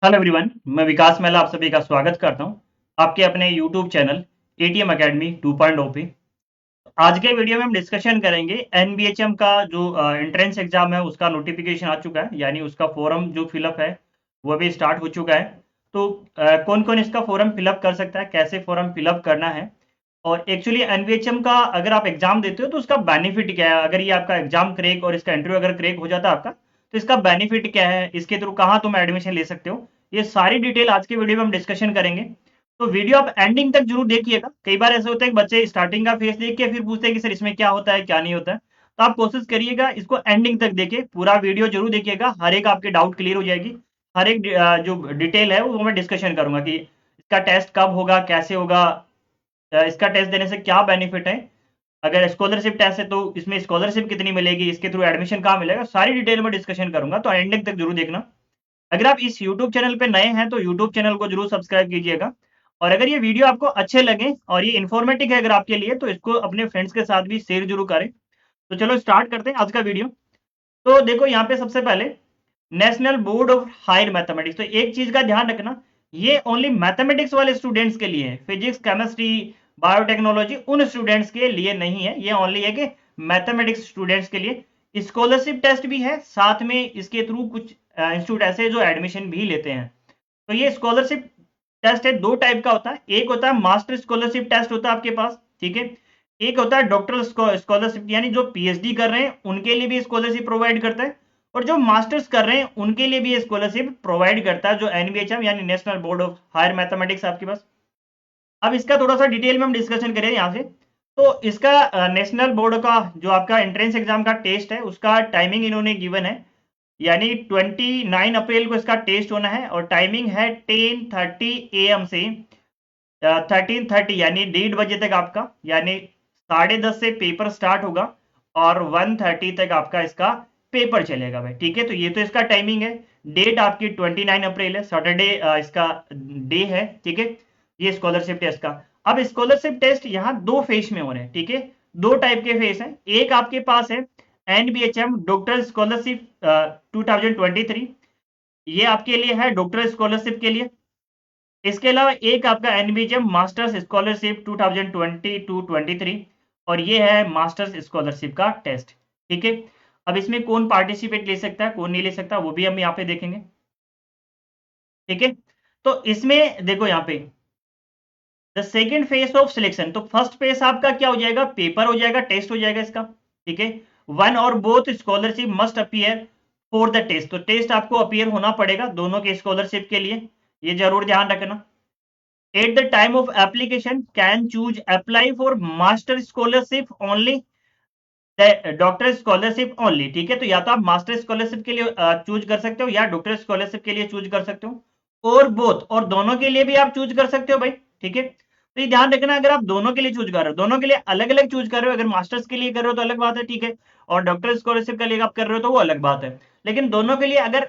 Hello everyone, मैं विकास मेहला आप सभी का स्वागत करता हूं आपके अपने यूट्यूब चैनल एटीएम एकेडमी 2.0 पे। आज के वीडियो में हम डिस्कशन करेंगे एनबीएचएम का जो एंट्रेंस एग्जाम है उसका नोटिफिकेशन आ चुका है, यानी उसका फॉर्म जो फिलअप है वो भी स्टार्ट हो चुका है। तो कौन कौन इसका फॉर्म फिलअप कर सकता है, कैसे फॉर्म फिलअप करना है, और एक्चुअली एनबीएचएम का अगर आप एग्जाम देते हो तो उसका बेनिफिट क्या है। अगर ये आपका एग्जाम क्रैक और इसका इंटरव्यू अगर क्रैक हो जाता है आपका, तो इसका बेनिफिट क्या है, इसके थ्रू कहाँ तुम एडमिशन ले सकते हो, ये सारी डिटेल आज के वीडियो में हम डिस्कशन करेंगे। तो वीडियो आप एंडिंग तक जरूर देखिएगा। कई बार ऐसा होता है कि बच्चे स्टार्टिंग का फेस देख के फिर पूछते हैं कि सर इसमें क्या होता है क्या नहीं होता है। तो आप कोशिश करिएगा इसको एंडिंग तक देखे, पूरा वीडियो जरूर देखिएगा, हर एक आपके डाउट क्लियर हो जाएगी। हर एक जो डिटेल है वो मैं डिस्कशन करूंगा कि इसका टेस्ट कब होगा, कैसे होगा, इसका टेस्ट देने से क्या बेनिफिट है। अगर स्कॉलरशिप टेस्ट है तो इसमें स्कॉलरशिप कितनी मिलेगी, इसके थ्रू एडमिशन कहाँ मिलेगा, सारी डिटेल में डिस्कशन करूंगा, तो एंडिंग तक जरूर देखना। अगर आप इस यूट्यूब चैनल पे नए हैं तो यूट्यूब चैनल को जरूर सब्सक्राइब कीजिएगा। और अगर ये वीडियो आपको अच्छे लगे और ये इन्फॉर्मेटिव है अगर आपके लिए, तो इसको अपने फ्रेंड्स के साथ भी शेयर जरूर करें। तो चलो स्टार्ट करते हैं आज का वीडियो। तो देखो यहाँ पे सबसे पहले National Board of Higher Mathematics, तो एक चीज का ध्यान रखना, ये ओनली मैथमेटिक्स वाले स्टूडेंट्स के लिए है। फिजिक्स, केमिस्ट्री, बायोटेक्नोलॉजी उन स्टूडेंट्स के लिए नहीं है, ये ओनली है कि मैथमेटिक्स स्टूडेंट्स के लिए। स्कॉलरशिप टेस्ट भी है साथ में, इसके थ्रू कुछ इंस्टीट्यूट ऐसे जो एडमिशन भी लेते हैं। तो ये स्कॉलरशिप टेस्ट है, दो टाइप का होता है। एक होता है मास्टर स्कॉलरशिप टेस्ट होता है आपके पास, ठीक है। एक होता है डॉक्टर स्कॉलरशिप, यानी जो पीएचडी कर रहे हैं उनके लिए भी स्कॉलरशिप प्रोवाइड करता है, और जो मास्टर्स कर रहे हैं उनके लिए भी स्कॉलरशिप प्रोवाइड करता है जो एनबीएचएम यानी National Board of Higher Mathematics आपके पास। अब इसका थोड़ा सा डिटेल में हम डिस्कशन करें यहाँ से। तो इसका नेशनल बोर्ड का जो आपका एंट्रेंस एग्जाम का टेस्ट है उसका टाइमिंग इन्होंने गिवन है, यानी 29 अप्रैल को इसका टेस्ट होना है, और टाइमिंग है 10:30 AM से 13:30 यानी 1:30 बजे तक आपका, यानी 10:30 से पेपर स्टार्ट होगा और 1:30 तक आपका इसका पेपर चलेगा भाई, ठीक है। तो ये तो इसका टाइमिंग है। डेट आपकी 29 अप्रैल है, सैटरडे इसका डे है, ठीक है। ये स्कॉलरशिप टेस्ट का। अब स्कॉलरशिप टेस्ट यहाँ दो फेज में हो रहे हैं, ठीक है। दो टाइप के फेज हैं। एक आपके पास है एनबीएचएम डॉक्टर स्कॉलरशिप 2023, ये आपके लिए है डॉक्टर स्कॉलरशिप के लिए। इसके अलावा एक आपका एनबीएचएम मास्टर्स स्कॉलरशिप 2022-23, और ये है मास्टर्स स्कॉलरशिप का टेस्ट, ठीक है। अब इसमें कौन पार्टिसिपेट ले सकता है कौन नहीं ले सकता वो भी हम यहाँ पे देखेंगे, ठीक है। तो इसमें देखो यहाँ पे the second phase of selection, तो फर्स्ट फेज आपका क्या हो जाएगा, पेपर हो जाएगा, टेस्ट हो जाएगा इसका, ठीक है। वन और both scholarship must appear for the test, तो टेस्ट आपको अपीयर होना पड़ेगा दोनों के स्कॉलरशिप के लिए, ये जरूर ध्यान रखना। At the time of application, can choose apply for master scholarship only, doctor scholarship only, ठीक है। तो या तो आप मास्टर स्कॉलरशिप के लिए चूज कर सकते हो या डॉक्टर स्कॉलरशिप के लिए चूज कर सकते हो, और बोथ, और दोनों के लिए भी आप चूज कर सकते हो भाई, ठीक है। तो ये ध्यान रखना, अगर आप दोनों के लिए चूज कर रहे हो, दोनों के लिए अलग अलग चूज कर रहे हो, अगर मास्टर्स के लिए कर रहे हो तो अलग बात है, ठीक है, और डॉक्टर स्कॉलरशिप के लिए आप कर रहे हो तो वो अलग बात है। लेकिन दोनों के लिए अगर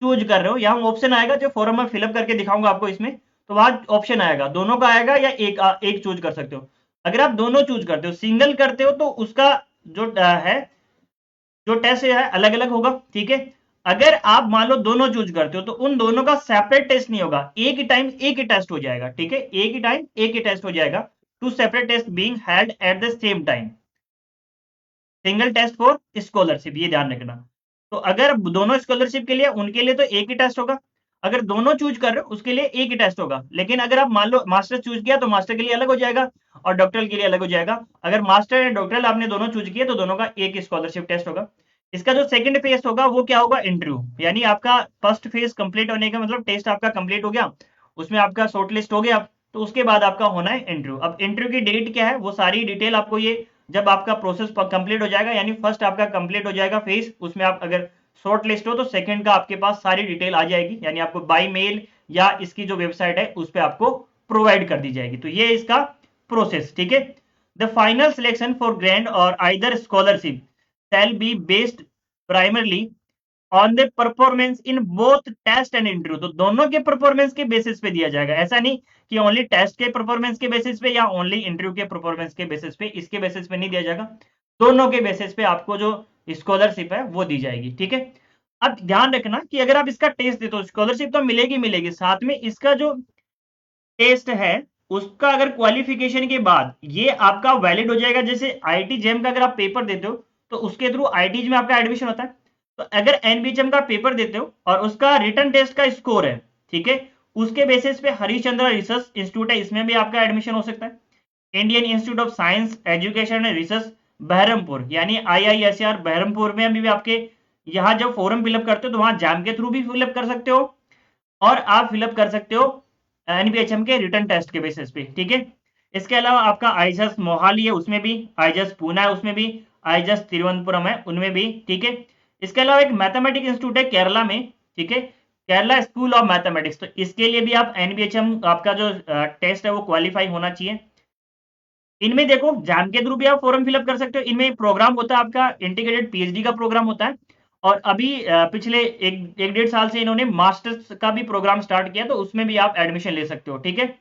चूज कर रहे हो, यहाँ ऑप्शन आएगा जो फॉर्म में फिलअप करके दिखाऊंगा आपको इसमें, तो वहां ऑप्शन आएगा दोनों का आएगा, या एक चूज कर सकते हो। अगर आप दोनों चूज करते हो, सिंगल करते हो, तो उसका जो है जो टेस्ट है अलग अलग होगा, ठीक है। अगर आप मान लो दोनों चूज करते हो तो उन दोनों का सेपरेट टेस्ट नहीं होगा, एक ही टाइम एक ही टेस्ट हो जाएगा, ठीक है। एक ही टाइम एक ही टेस्ट हो जाएगा, two separate test being held at the same time, single test for scholarship, ये ध्यान रखना। तो अगर दोनों स्कॉलरशिप के लिए उनके लिए तो एक ही टेस्ट होगा, अगर दोनों चूज कर रहे हो उसके लिए एक ही टेस्ट होगा। लेकिन अगर आप मान लो मास्टर चूज किया तो मास्टर के लिए अलग हो जाएगा और डॉक्टर के लिए अलग हो जाएगा। अगर मास्टर या डॉक्टर आपने दोनों चूज किए तो दोनों का एक स्कॉलरशिप टेस्ट होगा। इसका जो सेकंड फेज होगा वो क्या होगा, इंटरव्यू, यानी आपका फर्स्ट फेज कंप्लीट होने का मतलब टेस्ट आपका कंप्लीट हो गया, उसमें आपका शॉर्ट लिस्ट हो गया, तो उसके बाद आपका होना है इंटरव्यू। अब इंटरव्यू की डेट क्या है वो सारी डिटेल आपको ये जब आपका प्रोसेस कंप्लीट हो जाएगा, यानी फर्स्ट आपका कंप्लीट हो जाएगा फेज, उसमें आप अगर शॉर्ट लिस्ट हो तो सेकंड का आपके पास सारी डिटेल आ जाएगी, यानी आपको बाय मेल या इसकी जो वेबसाइट है उस पर आपको प्रोवाइड कर दी जाएगी। तो ये इसका प्रोसेस, ठीक है। The final selection for grant और either scholarship shall be based primarily on the performance in both test and interview, तो दोनों के परफॉर्मेंस के बेसिस पे दिया जाएगा। ऐसा नहीं कि ओनली टेस्ट के परफॉर्मेंस के बेसिस पे या ओनली इंटरव्यू के परफॉर्मेंस के बेसिस पे, इसके बेसिस पे नहीं दिया जाएगा, दोनों के बेसिस पे आपको जो स्कॉलरशिप है वो दी जाएगी, ठीक है। अब ध्यान रखना कि अगर आप इसका टेस्ट देते हो स्कॉलरशिप तो मिलेगी मिलेगी, साथ में इसका जो टेस्ट है उसका अगर क्वालिफिकेशन के बाद ये आपका वैलिड हो जाएगा। जैसे आईआईटी जेम का अगर आप पेपर देते हो तो उसके थ्रू आईआईटीज में आपका एडमिशन होता है। तो अगर एनबीएचएम का पेपर देते हो और उसका रिटन टेस्ट का स्कोर है, ठीक है, उसके बेसिस पे हरिश्चंद्र रिसर्च इंस्टीट्यूट है, इसमें भी आपका एडमिशन हो सकता है। Indian Institute of Science Education and Research Berhampur यानी आईआईएसआर बहरमपुर में भी आपके यहाँ जब फॉर्म फिलअप करते हो तो वहां जैम के थ्रू भी फिलअप कर सकते हो और आप फिलअप कर सकते हो एनबीएचएम के रिटर्न टेस्ट के बेसिस पे, ठीक है। इसके अलावा आपका आईजस मोहाली है उसमें भी, आईजस पूना है उसमें भी, आईजस तिरुवनंतपुरम है उनमें भी, ठीक है। इसके अलावा एक मैथमेटिक्स इंस्टीट्यूट है केरला में, ठीक है, केरला स्कूल ऑफ मैथमेटिक्स, तो इसके लिए भी आप एनबीएचएम आपका जो टेस्ट है वो क्वालिफाई होना चाहिए। इनमें देखो जैम के थ्रू भी आप फॉर्म फिलअप कर सकते हो। इनमें प्रोग्राम होता है आपका इंटीग्रेटेड पीएचडी का प्रोग्राम होता है, और अभी पिछले एक डेढ़ साल से इन्होंने मास्टर्स का भी प्रोग्राम स्टार्ट किया, तो उसमें भी आप एडमिशन ले सकते हो, ठीक है।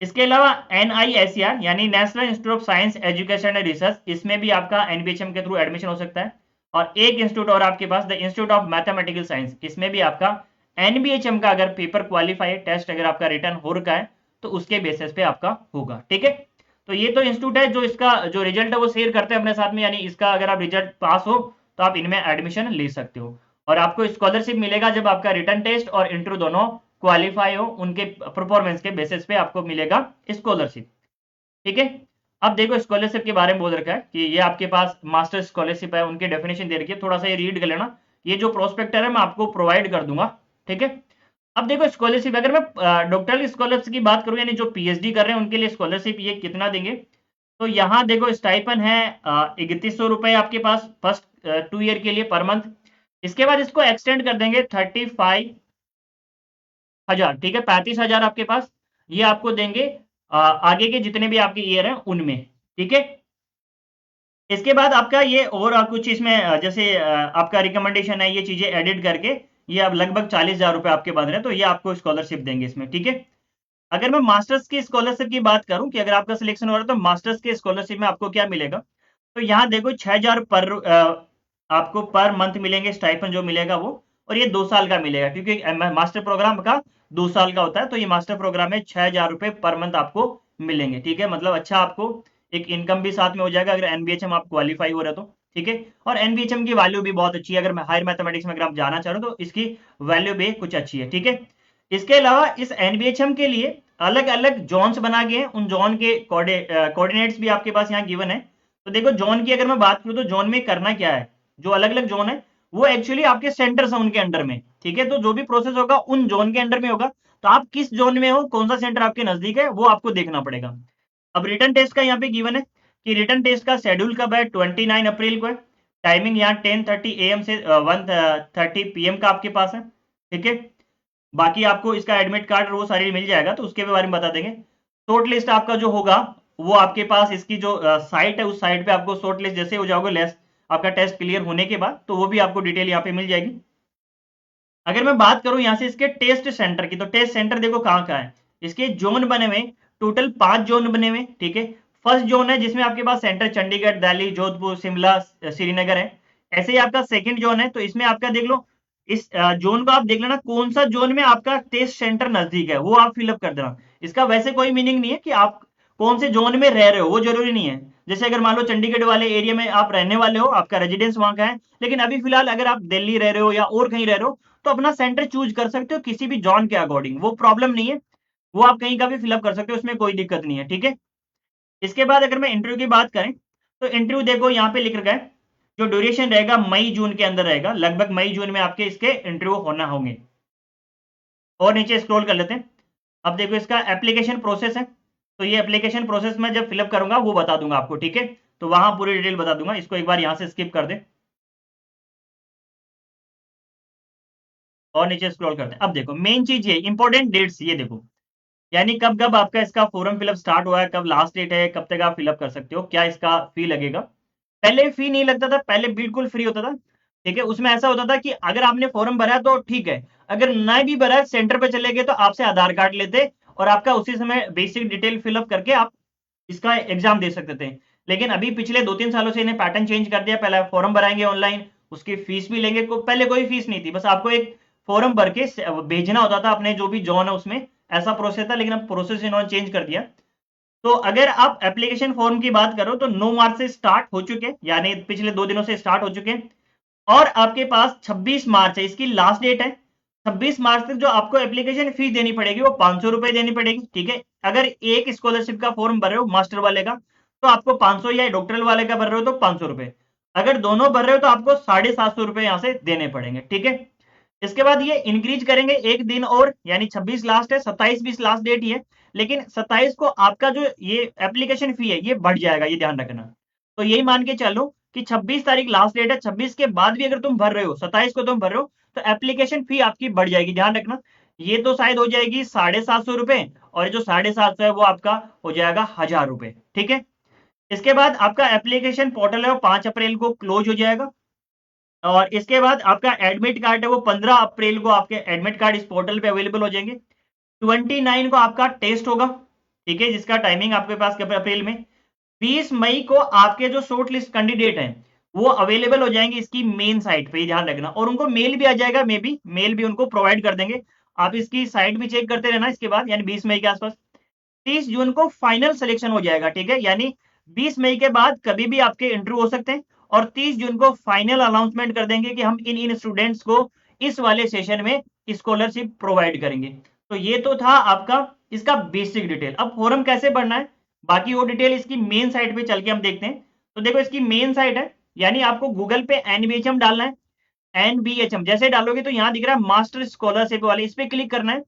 इसके अलावा एनआईएसईआर यानी national institute of Science Education and research, इसमें भी आपका एनबीएचएम के थ्रू एडमिशन हो सकता है। और एक इंस्टीट्यूट और आपके पास the institute of mathematical science, इसमें भी आपका एनबीएचएम का अगर पेपर क्वालिफाई टेस्ट अगर आपका रिटर्न हो रखा है तो उसके बेसिस पे आपका होगा, ठीक है। तो ये तो इंस्टीट्यूट है जो इसका जो रिजल्ट है वो शेयर करते हैं अपने साथ में, यानी इसका अगर आप रिजल्ट पास हो तो आप इनमें एडमिशन ले सकते हो। और आपको स्कॉलरशिप मिलेगा जब आपका रिटर्न टेस्ट और इंटरव्यू दोनों क्वालिफाई हो, उनके परफॉर्मेंस के बेसिस पे आपको मिलेगा स्कॉलरशिप, ठीक है। अब देखो स्कॉलरशिप के बारे में बोल रखा है कि ये आपके पास मास्टर स्कॉलरशिप है, उनकी डेफिनेशन दे रखी है, थोड़ा सा ये रीड कर लेना। ये जो प्रोस्पेक्टर है मैं आपको प्रोवाइड कर दूंगा, ठीक है। अब देखो स्कॉलरशिप, अगर मैं डॉक्टरल स्कॉलरशिप की बात करूं यानी जो पीएचडी कर रहे हैं उनके लिए स्कॉलरशिप ये कितना देंगे, तो यहाँ देखो स्टाइपन है 3100 रुपए आपके पास फर्स्ट 2 ईयर के लिए पर मंथ। इसके बाद इसको एक्सटेंड कर देंगे 35,000, ठीक है, 35,000 आपके पास ये आपको देंगे आगे के जितने भी आपके ईयर हैं उनमें, ठीक है। इसके बाद आपका ये और कुछ इसमें जैसे आपका रिकमेंडेशन है, ये चीजें एडिट करके ये अब लगभग 40,000 रुपए आपके बन रहे हैं, तो ये आपको स्कॉलरशिप देंगे इसमें, ठीक है। अगर मैं मास्टर्स की स्कॉलरशिप की बात करूं कि अगर आपका सिलेक्शन हो रहा है तो मास्टर्स के स्कॉलरशिप में आपको क्या मिलेगा, तो यहाँ देखो 6,000 पर आपको पर मंथ मिलेंगे स्टाइपन जो मिलेगा वो, और ये 2 साल का मिलेगा क्योंकि मास्टर प्रोग्राम का 2 साल का होता है, तो ये मास्टर प्रोग्राम में 6,000 रुपए पर मंथ आपको मिलेंगे, ठीक है। मतलब अच्छा आपको एक इनकम भी साथ में हो जाएगा अगर एनबीएचएम आप क्वालिफाई हो रहे तो, ठीक है। और एनबीएचएम की वैल्यू भी बहुत अच्छी है, अगर हायर मैथमेटिक्स में अगर आप जाना चाह रहे हो तो इसकी वैल्यू भी कुछ अच्छी है, ठीक है। इसके अलावा इस एनबीएचएम के लिए अलग अलग जोन्स बना गए हैं, उन जोन के कोऑर्डिनेट्स भी आपके पास यहाँ गिवन है। तो देखो जोन की अगर मैं बात करूँ तो जोन में करना क्या है, जो अलग अलग जोन है वो एक्चुअली आपके सेंटर्स हैं उनके अंडर में, ठीक है। तो जो भी प्रोसेस होगा उन जोन के अंडर में होगा, तो आप किस जोन में हो, कौन सा सेंटर आपके नजदीक है वो आपको देखना पड़ेगा। अब रिटर्न टेस्ट का यहाँ पे गिवन है कि रिटर्न टेस्ट का शेड्यूल कब है, 29 अप्रैल को है। टाइमिंग यहाँ 10:30 AM से 1:30 PM का आपके पास है, ठीक है। बाकी आपको इसका एडमिट कार्ड वो सारी मिल जाएगा, तो उसके बारे में बता देंगे। शॉर्ट लिस्ट आपका जो होगा वो आपके पास इसकी जो साइट है उस साइट पे आपको शॉर्ट लिस्ट जैसे हो जाओगे लेस आपका टेस्ट क्लियर होने के बाद, तो वो भी आपको डिटेल यहाँ पे मिल जाएगी। अगर मैं बात करूं यहाँ से इसके टेस्ट सेंटर की, तो टेस्ट सेंटर देखो कहाँ कहाँ है, इसके जोन बने हुए टोटल 5 जोन बने हुए, ठीक है। फर्स्ट जोन है जिसमें आपके पास सेंटर चंडीगढ़, दिल्ली, जोधपुर, शिमला, श्रीनगर है। ऐसे ही आपका सेकंड जोन है, तो इसमें आपका देख लो इस जोन को आप देख लेना कौन सा जोन में आपका टेस्ट सेंटर नजदीक है वो आप फिलअप कर देना। इसका वैसे कोई मीनिंग नहीं है कि आप कौन से जोन में रह रहे हो, वो जरूरी नहीं है। जैसे अगर मान लो चंडीगढ़ वाले एरिया में आप रहने वाले हो, आपका रेजिडेंस वहां का है, लेकिन अभी फिलहाल अगर आप दिल्ली रह रहे हो या और कहीं रह रहे हो तो अपना सेंटर चूज कर सकते हो किसी भी जॉन के अकॉर्डिंग, वो प्रॉब्लम नहीं है, वो आप कहीं का भी फिलअप कर सकते हो, उसमें कोई दिक्कत नहीं है, ठीक है। इसके बाद अगर मैं इंटरव्यू की बात करें तो इंटरव्यू देखो यहाँ पे लिख रखा है जो ड्यूरेशन रहेगा मई जून के अंदर रहेगा, लगभग मई जून में आपके इसके इंटरव्यू होना होंगे। और नीचे स्क्रॉल कर लेते हैं। अब देखो इसका एप्लीकेशन प्रोसेस है, तो ये एप्लीकेशन प्रोसेस में जब फिलअप करूंगा वो बता दूंगा आपको, ठीक है। तो वहां पूरी डिटेल बता दूंगा, इसको एक बार यहां से स्किप कर दे और नीचे स्क्रॉल करते हैं। अब देखो मेन चीज ये इंपॉर्टेंट डेट्स ये देखो, यानी कब कब आपका इसका फॉर्म फिलअप स्टार्ट हुआ है, कब लास्ट डेट है, कब तक आप फिलअप कर सकते हो, क्या इसका फी लगेगा। पहले फी नहीं लगता था, पहले बिल्कुल फ्री होता था, ठीक है। उसमें ऐसा होता था कि अगर आपने फॉर्म भरा तो ठीक है, अगर नहीं भी भरा सेंटर पे चले गए तो आपसे आधार कार्ड लेते और आपका उसी समय बेसिक डिटेल फिलअप करके आप इसका एग्जाम दे सकते थे। लेकिन अभी पिछले 2-3 सालों से इन्हें पैटर्न चेंज कर दिया, पहले फॉर्म भराएंगे ऑनलाइन, उसकी फीस भी लेंगे। पहले कोई फीस नहीं थी, बस आपको एक फॉर्म भर के भेजना होता था अपने जो भी जोन है उसमें, ऐसा प्रोसेस था। लेकिन अब प्रोसेस इन्होंने चेंज कर दिया। तो अगर आप एप्लीकेशन फॉर्म की बात करो तो 9 मार्च से स्टार्ट हो चुके हैं, यानी पिछले 2 दिनों से स्टार्ट हो चुके हैं। और आपके पास 26 मार्च है, इसकी लास्ट डेट है। 26 मार्च तक जो आपको एप्लीकेशन फीस देनी पड़ेगी वो 500 रुपए देनी पड़ेगी, ठीक है। अगर एक स्कॉलरशिप का फॉर्म भर रहे हो मास्टर वाले का तो आपको 500, या डॉक्टरल वाले का भर रहे हो तो 500 रुपए। अगर दोनों भर रहे हो तो आपको 750 रुपए यहां से देने पड़ेंगे, ठीक है। इसके बाद ये इंक्रीज करेंगे एक दिन और, यानी 26 लास्ट है, 27-20 लास्ट डेट ही है। लेकिन 27 को आपका जो ये एप्लीकेशन फी है ये बढ़ जाएगा, ये ध्यान रखना। तो यही मान के चलो कि 26 तारीख लास्ट डेट है, 26 के बाद भी अगर तुम भर रहे हो, 27 को तुम भर रहे हो, तो एप्लीकेशन फी आपकी बढ़ जाएगी, ध्यान रखना। ये तो शायद हो जाएगी 750 रुपए, और जो 750 है वो आपका हो जाएगा 1000 रुपए, ठीक है। इसके बाद आपका एप्लीकेशन पोर्टल है वो 5 अप्रैल को क्लोज हो जाएगा। और इसके बाद आपका एडमिट कार्ड है वो 15 अप्रैल को आपके एडमिट कार्ड इस पोर्टल पे अवेलेबल हो जाएंगे। 29 को आपका टेस्ट होगा, ठीक है, जिसका टाइमिंग आपके पास अप्रैल में। 20 मई को आपके जो शॉर्ट लिस्ट कैंडिडेट हैं वो अवेलेबल हो जाएंगे इसकी मेन साइट पे, ध्यान रखना। और उनको मेल भी आ जाएगा, मे बी मेल भी उनको प्रोवाइड कर देंगे। आप इसकी साइट भी चेक करते रहना इसके बाद, यानी 20 मई के आसपास। 30 जून को फाइनल सिलेक्शन हो जाएगा, ठीक है, यानी 20 मई के बाद कभी भी आपके इंटरव्यू हो सकते हैं। और 30 जून को फाइनल अनाउंसमेंट कर देंगे कि हम इन इन स्टूडेंट्स को इस वाले सेशन में स्कॉलरशिप प्रोवाइड करेंगे। तो ये तो था आपका इसका बेसिक डिटेल। अब फॉर्म कैसे भरना है, बाकी वो डिटेल इसकी मेन साइट पे चल के हम देखते हैं। तो देखो इसकी मेन साइट है, यानी आपको गूगल पे एनबीएचएम डालना है। एनबीएचएम जैसे डालोगे तो यहाँ दिख रहा है मास्टर स्कॉलरशिप वाले, इस पे क्लिक करना है।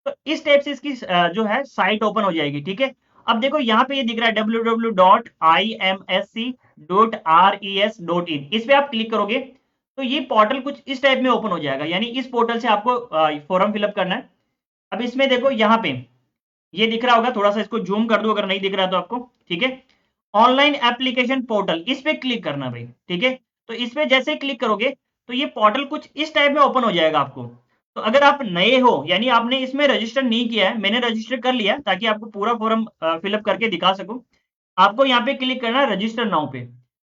तो इस टाइप से इसकी जो है साइट ओपन हो जाएगी, ठीक है। अब देखो यहाँ पे ये दिख रहा है www.imsc.res.in, इस पे आप क्लिक करोगे तो ये पोर्टल कुछ इस टाइप में ओपन हो जाएगा। यानी इस पोर्टल से आपको फॉर्म फिलअप करना है। अब इसमें देखो यहाँ पे ये दिख रहा होगा, थोड़ा सा इसको जूम कर दो अगर नहीं दिख रहा तो आपको, ठीक है। ऑनलाइन एप्लीकेशन पोर्टल, इस पे क्लिक करना भाई, ठीक है। तो इस पे जैसे क्लिक करोगे तो ये पोर्टल कुछ इस टाइप में ओपन हो जाएगा आपको। तो अगर आप नए हो, यानी आपने इसमें रजिस्टर नहीं किया है, मैंने रजिस्टर कर लिया ताकि आपको पूरा फॉर्म फिलअप करके दिखा सकूं। आपको यहाँ पे क्लिक करना है रजिस्टर नाउ पे।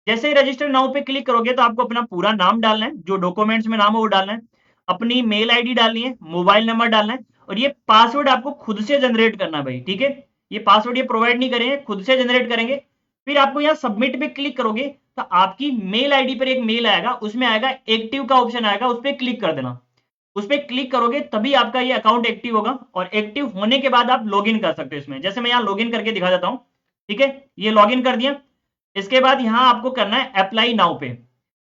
जैसे ही रजिस्टर नाउ पे क्लिक करोगे तो आपको अपना पूरा नाम डालना है, जो डॉक्यूमेंट्स में नाम है वो डालना है, अपनी मेल आईडी डालनी है, मोबाइल नंबर डालना है, और ये पासवर्ड आपको खुद से जनरेट करना है भाई, ठीक है। ये पासवर्ड ये प्रोवाइड नहीं करेंगे, खुद से जनरेट करेंगे। फिर आपको यहाँ सबमिट पे क्लिक करोगे तो आपकी मेल आईडी पर एक मेल आएगा, उसमें आएगा एक्टिव का ऑप्शन आएगा, उस पर क्लिक कर देना। उस पर क्लिक करोगे तभी आपका ये अकाउंट एक्टिव होगा, और एक्टिव होने के बाद आप लॉगिन कर सकते हो इसमें। जैसे मैं यहाँ लॉगिन करके दिखा देता हूँ, ठीक है। ये लॉगिन कर दिया। इसके बाद यहाँ आपको करना है अप्लाई नाउ पे।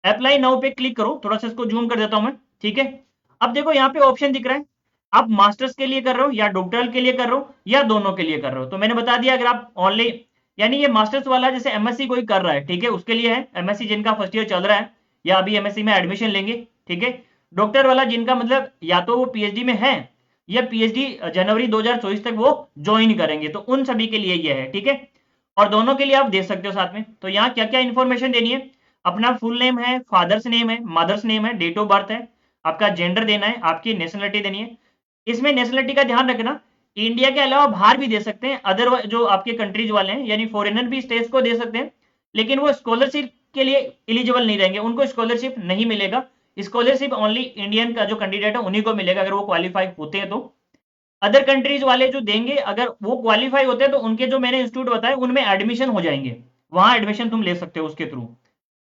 अप्लाई नाउ पे क्लिक करो, थोड़ा सा इसको जूम कर देता हूं मैं, ठीक है। अब देखो यहाँ पे ऑप्शन दिख रहा है, आप मास्टर्स के लिए कर रहे हो या डॉक्टरल के लिए कर रहे हो या दोनों के लिए कर रहे हो। तो मैंने बता दिया, अगर आप ऑनलाइन, यानी ये मास्टर्स वाला जैसे एमएससी कोई कर रहा है, ठीक है, उसके लिए है। एमएससी जिनका फर्स्ट ईयर चल रहा है या अभी एमएससी में एडमिशन लेंगे, ठीक है। डॉक्टर वाला जिनका मतलब या तो वो पीएचडी में है या पीएचडी जनवरी 2024 तक वो ज्वाइन करेंगे, तो उन सभी के लिए ये है, ठीक है। और दोनों के लिए आप दे सकते हो साथ में। तो यहाँ क्या क्या इंफॉर्मेशन देनी है, अपना फुल नेम है, फादर्स नेम है, मदर्स नेम है, डेट ऑफ बर्थ है, आपका जेंडर देना है, आपकी नेशनलिटी देनी है। इसमें नेशनलिटी का ध्यान रखना, इंडिया के अलावा बाहर भी दे सकते हैं, अदर जो आपके कंट्रीज वाले हैं, यानी फॉरेनर भी स्टेट्स को दे सकते हैं। लेकिन वो स्कॉलरशिप के लिए एलिजिबल नहीं रहेंगे, उनको स्कॉलरशिप नहीं मिलेगा। स्कॉलरशिप ओनली इंडियन का जो कैंडिडेट है उन्हीं को मिलेगा, अगर वो क्वालिफाई होते हैं तो। अदर कंट्रीज वाले जो देंगे, अगर वो क्वालिफाई होते हैं तो उनके जो मैंने इंस्टीट्यूट बताए उनमें एडमिशन हो जाएंगे, वहां एडमिशन तुम ले सकते हो उसके थ्रू,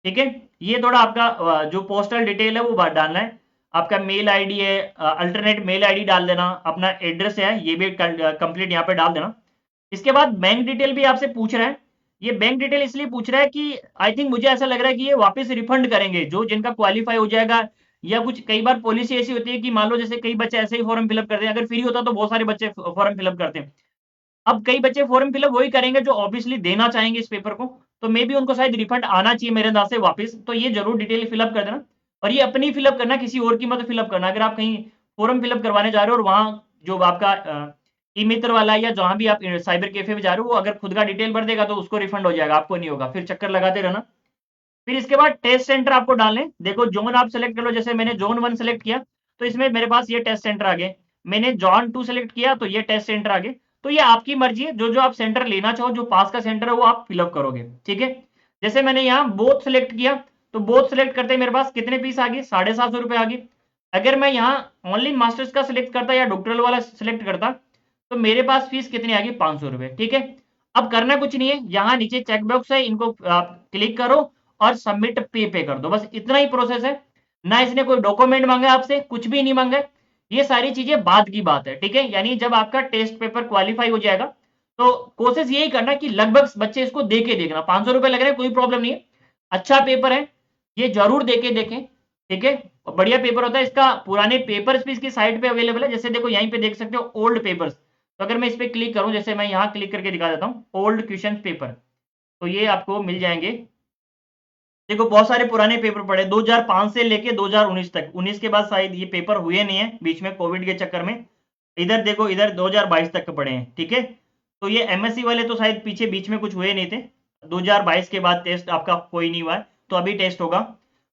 ठीक है। ये थोड़ा आपका जो पोस्टल डिटेल है वो डालना है, आपका मेल आईडी है, अल्टरनेट मेल आईडी डाल देना, अपना एड्रेस है ये भी कंप्लीट यहाँ पे डाल देना। इसके बाद बैंक डिटेल भी आपसे पूछ रहा है। ये बैंक डिटेल इसलिए पूछ रहा है कि आई थिंक, मुझे ऐसा लग रहा है कि ये वापस रिफंड करेंगे जो जिनका क्वालिफाई हो जाएगा। या कुछ कई बार पॉलिसी ऐसी होती है कि मान लो जैसे कई बच्चे ऐसे ही फॉर्म फिलअप करते हैं, अगर फ्री होता तो बहुत सारे बच्चे फॉर्म फिलअप करते हैं। अब कई बच्चे फॉर्म फिलअप वही करेंगे जो ऑब्वियसली देना चाहेंगे इस पेपर को, तो मे बी उनको शायद रिफंड आना चाहिए मेरे अंदाज से वापस। तो ये जरूर डिटेल फिलअप कर देना, और ये अपनी फिलअप करना, किसी और की मत फिलअप करना। अगर आप कहीं फॉर्म फिलअप करवाने जा रहे हो और वहां जो आपका ई मित्र वाला या जहां भी आप साइबर कैफे में जा रहे हो, वो अगर खुद का डिटेल भर देगा तो उसको रिफंड हो जाएगा, आपको नहीं होगा, फिर चक्कर लगाते रहना। फिर इसके बाद टेस्ट सेंटर आपको डालने, देखो जोन आप सेलेक्ट कर लो। जैसे मैंने जोन 1 सेलेक्ट किया तो इसमें मेरे पास ये टेस्ट सेंटर आ गए। मैंने जोन 2 सेलेक्ट किया तो ये टेस्ट सेंटर आ गए। तो ये आपकी मर्जी है, जो जो आप सेंटर लेना चाहो, जो पास का सेंटर है वो आप फिलअप करोगे, ठीक है। जैसे मैंने यहाँ बोथ सेलेक्ट किया तो बोथ सिलेक्ट करते मेरे पास कितने फीस आ गई, 750 रुपए आ गई। अगर मैं यहाँ ओनली मास्टर्स का सिलेक्ट करता या डॉक्टरल वाला सिलेक्ट करता तो मेरे पास फीस कितनी आ गई, 500 रुपए। ठीक है, अब करना कुछ नहीं है, यहाँ नीचे चेक बॉक्स है, इनको क्लिक करो और सबमिट पे कर दो, बस इतना ही प्रोसेस है। ना इसने कोई डॉक्यूमेंट मांगा आपसे, कुछ भी नहीं मांगा, ये सारी चीजें बाद की बात है। ठीक है, यानी जब आपका टेस्ट पेपर क्वालिफाई हो जाएगा तो कोशिश यही करना कि लगभग बच्चे इसको दे के देखना। 500 रुपए लग रहे हैं, कोई प्रॉब्लम नहीं है, अच्छा पेपर है, ये जरूर दे के देखें। ठीक है, बढ़िया पेपर होता है। इसका पुराने पेपर्स भी इसकी साइट पे अवेलेबल है, जैसे देखो यहीं पे देख सकते हो ओल्ड पेपर्स। तो अगर मैं इस पे क्लिक करूं, जैसे मैं यहाँ क्लिक करके दिखा देता हूँ ओल्ड क्वेश्चन पेपर, तो ये आपको मिल जाएंगे। देखो बहुत सारे पुराने पेपर पड़े 2005 से लेके 2019 तक, 19 के बाद शायद ये पेपर हुए नहीं है, बीच में कोविड के चक्कर में। इधर देखो, इधर 2022 तक के पड़े हैं। ठीक है, तो ये एमएससी वाले तो शायद पीछे बीच में कुछ हुए नहीं थे, 2022 के बाद टेस्ट आपका कोई नहीं हुआ है, तो अभी टेस्ट होगा।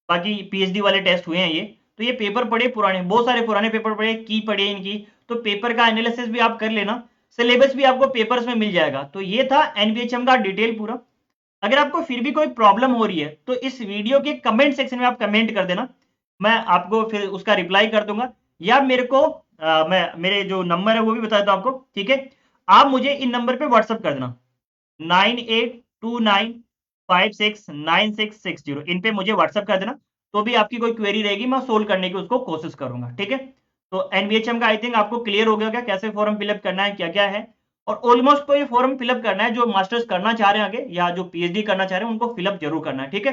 बाकी पीएचडी वाले टेस्ट हुए हैं ये। तो ये पेपर पड़े पुराने, बहुत सारे पुराने पेपर पड़े, की पड़े इनकी, तो पेपर का एनालिसिस भी आप कर लेना, सिलेबस भी आपको पेपर्स में मिल जाएगा। तो ये था एनबीएचएम का डिटेल पूरा। अगर आपको फिर भी कोई प्रॉब्लम हो रही है तो इस वीडियो के कमेंट सेक्शन में आप कमेंट कर देना, मैं आपको फिर उसका रिप्लाई कर दूंगा, या मेरे को मैं मेरे जो नंबर है वो भी बता देता हूं आपको। ठीक है, आप मुझे इन नंबर पे व्हाट्सअप कर देना, 9829569660, इन पे मुझे व्हाट्सअप कर देना। तो भी आपकी कोई क्वेरी रहेगी मैं सोल्व करने की उसको कोशिश करूंगा। ठीक है, तो एनबीएचएम का आई थिंक आपको क्लियर हो गया क्या, कैसे फॉर्म फिलअप करना है, क्या क्या है। और ऑलमोस्ट तो ये फॉर्म फिलअप करना है, जो मास्टर्स करना चाह रहे हैं आगे या जो पीएचडी करना चाह रहे हैं उनको फिलअप जरूर करना है। ठीक है,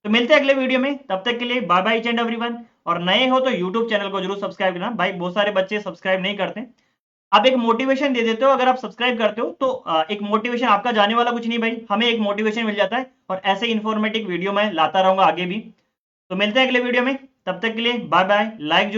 तो मिलते हैं अगले वीडियो में, तब तक के लिए बाय बाय एंड एवरीवन। और नए हो तो यूट्यूब चैनल को जरूर सब्सक्राइब करना, भाई बहुत सारे बच्चे सब्सक्राइब नहीं करते। आप एक मोटिवेशन दे देते हो, अगर आप सब्सक्राइब करते हो तो एक मोटिवेशन आपका जाने वाला कुछ नहीं भाई, हमें एक मोटिवेशन मिल जाता है, और ऐसे इन्फॉर्मेटिव वीडियो मैं लाता रहूंगा आगे भी। तो मिलते हैं अगले वीडियो में, तब तक के लिए बाय बाय, लाइक जरूर